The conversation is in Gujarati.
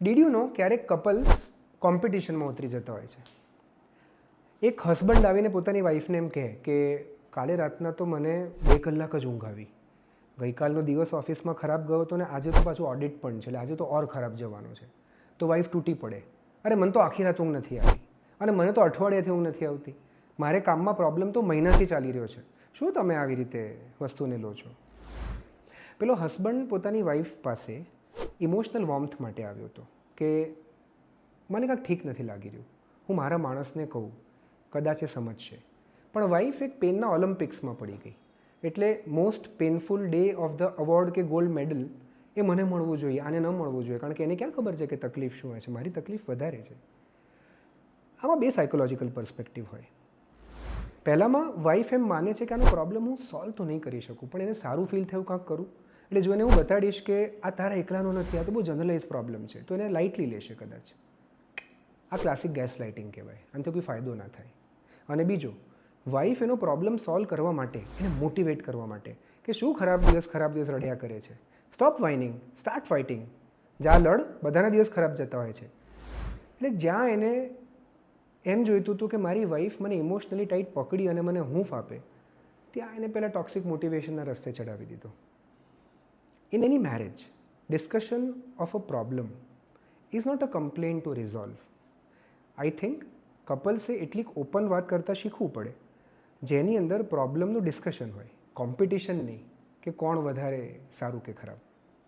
ડીડ યુ નો ક્યારેક કપલ્સ કોમ્પિટિશનમાં ઉતરી જતા હોય છે. એક હસબન્ડ આવીને પોતાની વાઈફને એમ કહે કે કાલે રાતના તો મને 2 કલાક જ ઊંઘ આવી, ગઈકાલનો દિવસ ઓફિસમાં ખરાબ ગયો હતો ને આજે તો પાછું ઓડિટ પણ છે, એટલે આજે તો ઓર ખરાબ જવાનો છે. તો વાઈફ તૂટી પડે, અરે મને તો આખી રાત ઊંઘ નથી આવી અને મને તો અઠવાડિયાથી ઊંઘ નથી આવતી, મારે કામમાં પ્રોબ્લેમ તો મહિનાથી ચાલી રહ્યો છે, શું તમે આવી રીતે વસ્તુને લો છો? પેલો હસબન્ડ પોતાની વાઈફ પાસે ઇમોશનલ વોર્મથ માટે આવ્યો હતો કે મને કાંઈક ઠીક નથી લાગી રહ્યું, હું મારા માણસને કહું, કદાચ એ સમજશે. પણ વાઈફ એક પેનના ઓલિમ્પિક્સમાં પડી ગઈ, એટલે most painful day of the award કે ગોલ્ડ મેડલ એ મને મળવું જોઈએ, આને ન મળવું જોઈએ, કારણ કે એને ક્યાં ખબર છે કે તકલીફ શું હોય છે, મારી તકલીફ વધારે છે. આમાં 2 સાયકોલોજીકલ પર્સ્પેક્ટિવ હોય. પહેલામાં વાઈફ એમ માને છે કે આનો પ્રોબ્લેમ હું સોલ્વ તો નહીં કરી શકું, પણ એને સારું ફીલ થયું કાંઈક કરું, એટલે જો એને હું બતાડીશ કે આ તારા એકલાનો નથી, આ તો બહુ જનરલાઇઝ પ્રોબ્લેમ છે, તો એને લાઇટલી લેશે કદાચ. આ ક્લાસિક ગેસ લાઇટિંગ કહેવાય, આનાથી કોઈ ફાયદો ના થાય. અને બીજો, વાઈફ એનો પ્રોબ્લેમ સોલ્વ કરવા માટે, એને મોટિવેટ કરવા માટે કે શું ખરાબ દિવસ રડ્યા કરે છે, સ્ટોપ વાઇનિંગ, સ્ટાર્ટ ફાઇટિંગ, જા લડ, બધાના દિવસ ખરાબ જતા હોય છે. એટલે જ્યાં એને એમ જોઈતું હતું કે મારી વાઈફ મને ઇમોશનલી ટાઈટ પકડી અને મને હૂંફ આપે, ત્યાં એને પહેલાં ટોક્સિક મોટિવેશનના રસ્તે ચડાવી દીધો. In any marriage, discussion of a problem is not a complain to resolve. I think કપલ્સે એટલીક ઓપન વાત કરતાં શીખવું પડે જેની અંદર પ્રોબ્લમનું ડિસ્કશન હોય, કોમ્પિટિશન નહીં કે કોણ વધારે સારું કે ખરાબ.